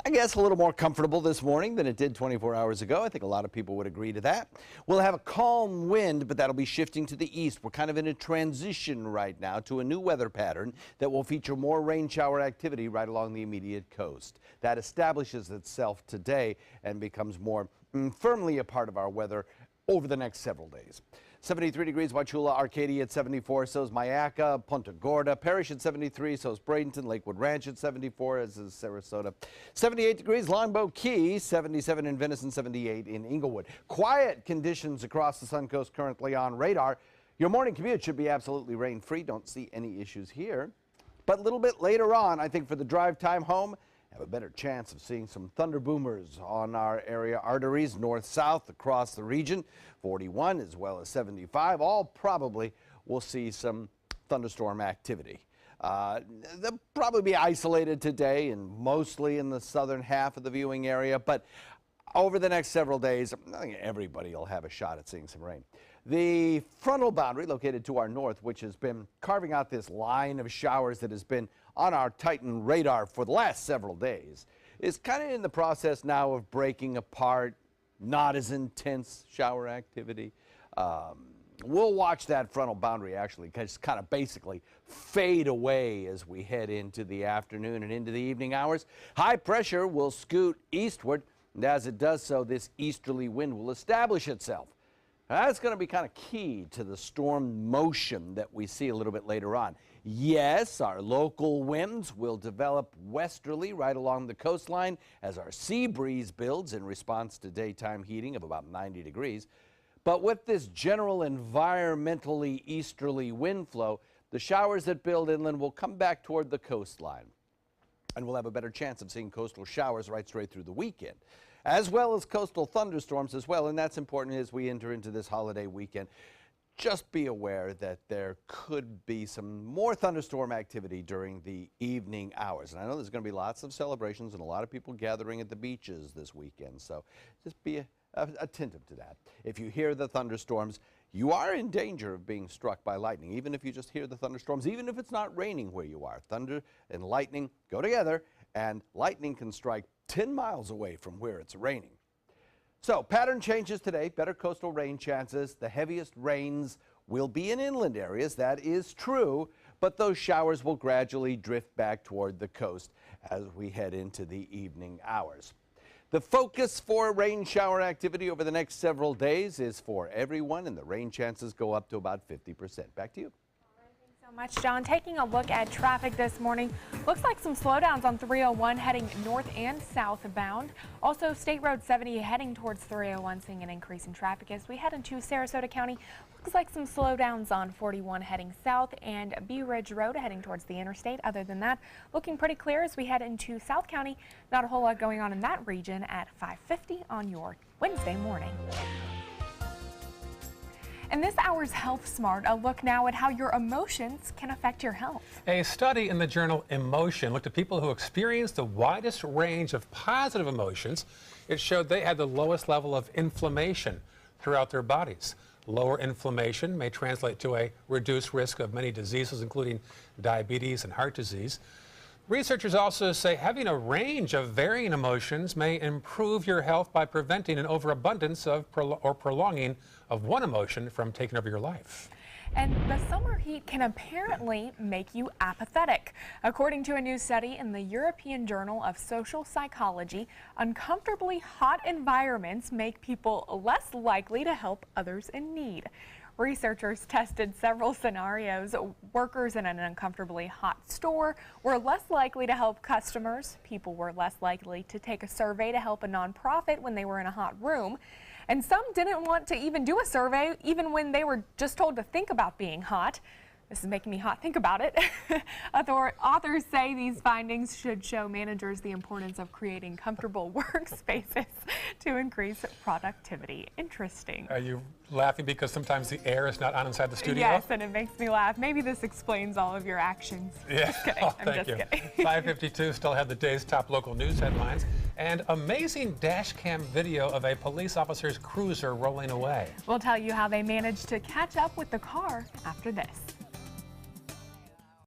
I guess, a little more comfortable this morning than it did 24 hours ago. I think a lot of people would agree to that. We'll have a calm wind, but that'll be shifting to the east. We're kind of in a transition right now to a new weather pattern that will feature more rain shower activity right along the immediate coast. That establishes itself today and becomes more firmly a part of our weather over the next several days. 73 degrees, Wauchula, Arcadia at 74, so is Mayaca, Punta Gorda, Parrish at 73, so is Bradenton, Lakewood Ranch at 74, as is Sarasota. 78 degrees, Longboat Key, 77 in Venice and 78 in Inglewood. Quiet conditions across the Suncoast currently on radar. Your morning commute should be absolutely rain-free. Don't see any issues here. But a little bit later on, I think for the drive time home, have a better chance of seeing some thunder boomers on our area arteries north-south across the region. 41 as well as 75, all probably will see some thunderstorm activity. They'll probably be isolated today and mostly in the southern half of the viewing area, but over the next several days, I think everybody will have a shot at seeing some rain. The frontal boundary located to our north, which has been carving out this line of showers that has been on our Titan radar for the last several days, is kind of in the process now of breaking apart. Not as intense shower activity. We'll watch that frontal boundary actually just kind of basically fade away as we head into the afternoon and into the evening hours. High pressure will scoot eastward, and as it does so, this easterly wind will establish itself. That's going to be kind of key to the storm motion that we see a little bit later on. Yes, our local winds will develop westerly right along the coastline as our sea breeze builds in response to daytime heating of about 90 degrees. But with this general environmentally easterly wind flow, the showers that build inland will come back toward the coastline. And we'll have a better chance of seeing coastal showers right straight through the weekend, as well as coastal thunderstorms as well. And that's important as we enter into this holiday weekend. Just be aware that there could be some more thunderstorm activity during the evening hours. And I know there's going to be lots of celebrations and a lot of people gathering at the beaches this weekend. So just be attentive to that. If you hear the thunderstorms, you are in danger of being struck by lightning, even if you just hear the thunderstorms, even if it's not raining where you are. Thunder and lightning go together, and lightning can strike 10 miles away from where it's raining. So pattern changes today, better coastal rain chances. The heaviest rains will be in inland areas. That is true, but those showers will gradually drift back toward the coast as we head into the evening hours. The focus for rain shower activity over the next several days is for everyone, and the rain chances go up to about 50%. Back to you. So Much, John. Taking a look at traffic this morning, looks like some slowdowns on 301 heading north and southbound. Also, State Road 70 heading towards 301, seeing an increase in traffic as we head into Sarasota County. Looks like some slowdowns on 41 heading south and Bee Ridge Road heading towards the interstate. Other than that, looking pretty clear as we head into South County. Not a whole lot going on in that region at 5:50 on your Wednesday morning. In this hour's Health Smart, a look now at how your emotions can affect your health. A study in the journal Emotion looked at people who experienced the widest range of positive emotions. It showed they had the lowest level of inflammation throughout their bodies. Lower inflammation may translate to a reduced risk of many diseases, including diabetes and heart disease. Researchers also say having a range of varying emotions may improve your health by preventing an overabundance of or prolonging of one emotion from taking over your life. And the summer heat can apparently make you apathetic. According to a new study in the European Journal of Social Psychology, uncomfortably hot environments make people less likely to help others in need. Researchers tested several scenarios. Workers in an uncomfortably hot store were less likely to help customers. People were less likely to take a survey to help a nonprofit when they were in a hot room. And some didn't want to even do a survey, even when they were just told to think about being hot. This is making me hot. Think about it. Authors say these findings should show managers the importance of creating comfortable workspaces to increase productivity. Interesting. Are you laughing because sometimes the air is not on inside the studio? Yes, and it makes me laugh. Maybe this explains all of your actions. Yeah. Just kidding. Oh, I'm thank just you. kidding. 5:52 still had the day's top local news headlines and amazing dash cam video of a police officer's cruiser rolling away. We'll tell you how they managed to catch up with the car after this.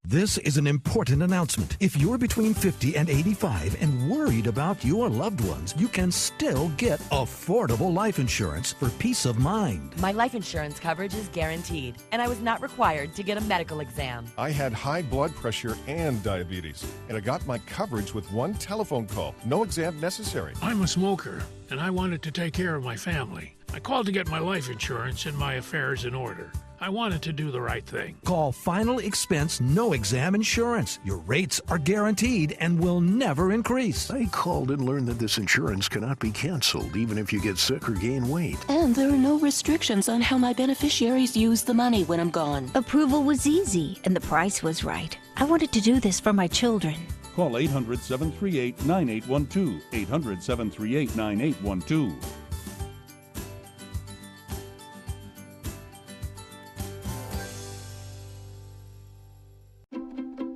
This is an important announcement. If you're between 50 and 85 and worried about your loved ones, you can still get affordable life insurance for peace of mind. My life insurance coverage is guaranteed, and I was not required to get a medical exam. I had high blood pressure and diabetes, and I got my coverage with one telephone call. No exam necessary. I'm a smoker, and I wanted to take care of my family. I called to get my life insurance and my affairs in order. I wanted to do the right thing. Call Final Expense No Exam Insurance. Your rates are guaranteed and will never increase. I called and learned that this insurance cannot be canceled even if you get sick or gain weight. And there are no restrictions on how my beneficiaries use the money when I'm gone. Approval was easy and the price was right. I wanted to do this for my children. Call 800-738-9812. 800-738-9812.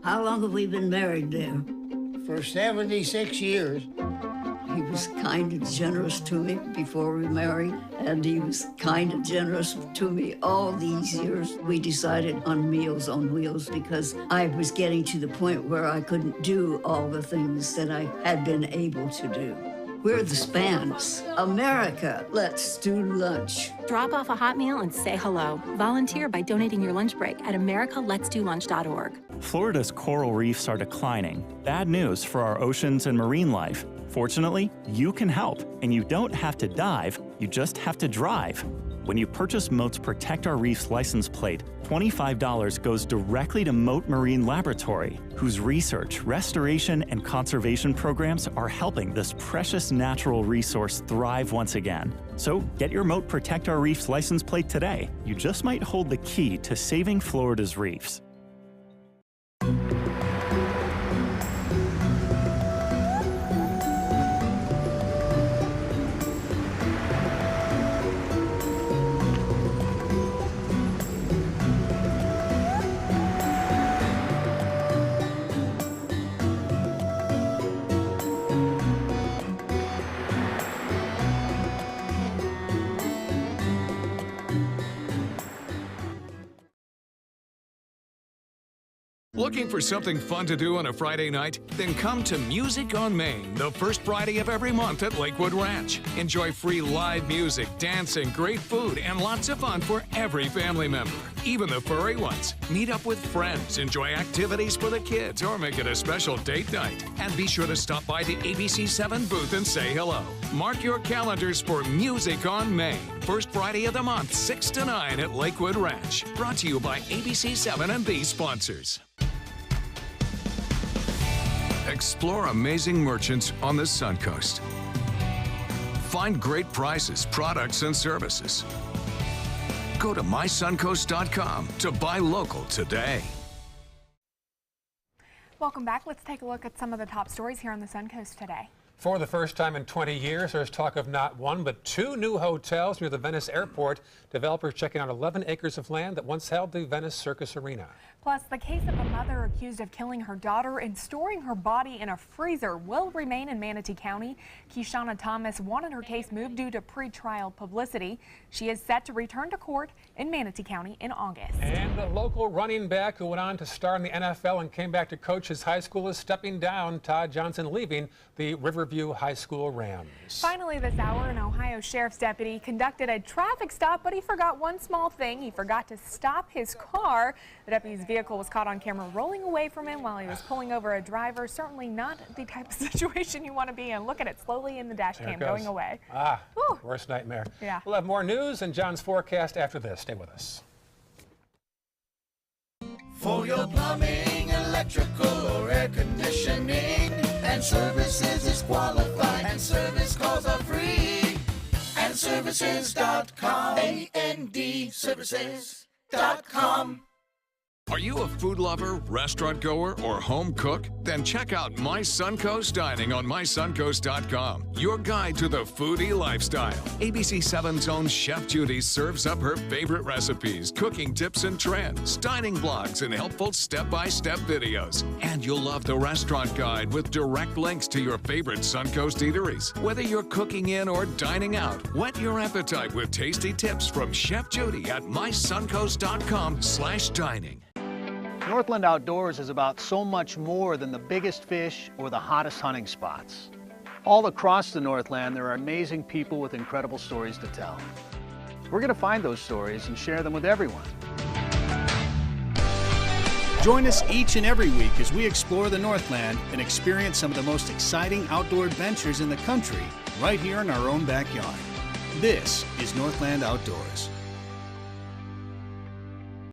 How long have we been married, dear? For 76 years. He was kind and generous to me before we married, and he was kind and generous to me all these years. We decided on Meals on Wheels because I was getting to the point where I couldn't do all the things that I had been able to do. We're the Spans. America, let's do lunch. Drop off a hot meal and say hello. Volunteer by donating your lunch break at americaletsdolunch.org. Florida's coral reefs are declining. Bad news for our oceans and marine life. Fortunately, you can help, and you don't have to dive, you just have to drive. When you purchase Moat's Protect Our Reefs license plate, $25 goes directly to Moat Marine Laboratory, whose research, restoration, and conservation programs are helping this precious natural resource thrive once again. So get your Moat Protect Our Reefs license plate today. You just might hold the key to saving Florida's reefs. Looking for something fun to do on a Friday night? Then come to Music on Main, the first Friday of every month at Lakewood Ranch. Enjoy free live music, dancing, great food, and lots of fun for every family member, even the furry ones. Meet up with friends, enjoy activities for the kids, or make it a special date night. And be sure to stop by the ABC 7 booth and say hello. Mark your calendars for Music on Main. first Friday of the month, 6 to 9 at Lakewood Ranch. Brought to you by ABC 7 and these sponsors. Explore amazing merchants on the Suncoast. Find great prices, products, and services. Go to mysuncoast.com to buy local today. Welcome back. Let's take a look at some of the top stories here on the Suncoast today. For the first time in 20 years, there's talk of not one, but 2 new hotels near the Venice airport. Developers checking out 11 acres of land that once held the Venice Circus Arena. Plus, the case of a mother accused of killing her daughter and storing her body in a freezer will remain in Manatee County. Kishana Thomas wanted her case moved due to pre-trial publicity. She is set to return to court in Manatee County in August. And the local running back who went on to star in the NFL and came back to coach his high school is stepping down. Todd Johnson leaving the Riverview High School Rams. Finally this hour, an Ohio sheriff's deputy conducted a traffic stop, but he forgot one small thing. He forgot to stop his car. The deputy's vehicle was caught on camera rolling away from him while he was pulling over a driver. Certainly not the type of situation you want to be in. Look at it slowly in the dash cam going away. Worst nightmare. Yeah. We'll have more news and John's forecast after this. Stay with us. For your plumbing, electrical, or air conditioning, and services is qualified, and service calls are free. And services.com. A-N-D services.com. Are you a food lover, restaurant goer, or home cook? Then check out My Suncoast Dining on mysuncoast.com, your guide to the foodie lifestyle. ABC 7's own Chef Judy serves up her favorite recipes, cooking tips and trends, dining blogs, and helpful step-by-step videos. And you'll love the restaurant guide with direct links to your favorite Suncoast eateries. Whether you're cooking in or dining out, whet your appetite with tasty tips from Chef Judy at mysuncoast.com/dining. Northland Outdoors is about so much more than the biggest fish or the hottest hunting spots. All across the Northland, there are amazing people with incredible stories to tell. We're going to find those stories and share them with everyone. Join us each and every week as we explore the Northland and experience some of the most exciting outdoor adventures in the country right here in our own backyard. This is Northland Outdoors.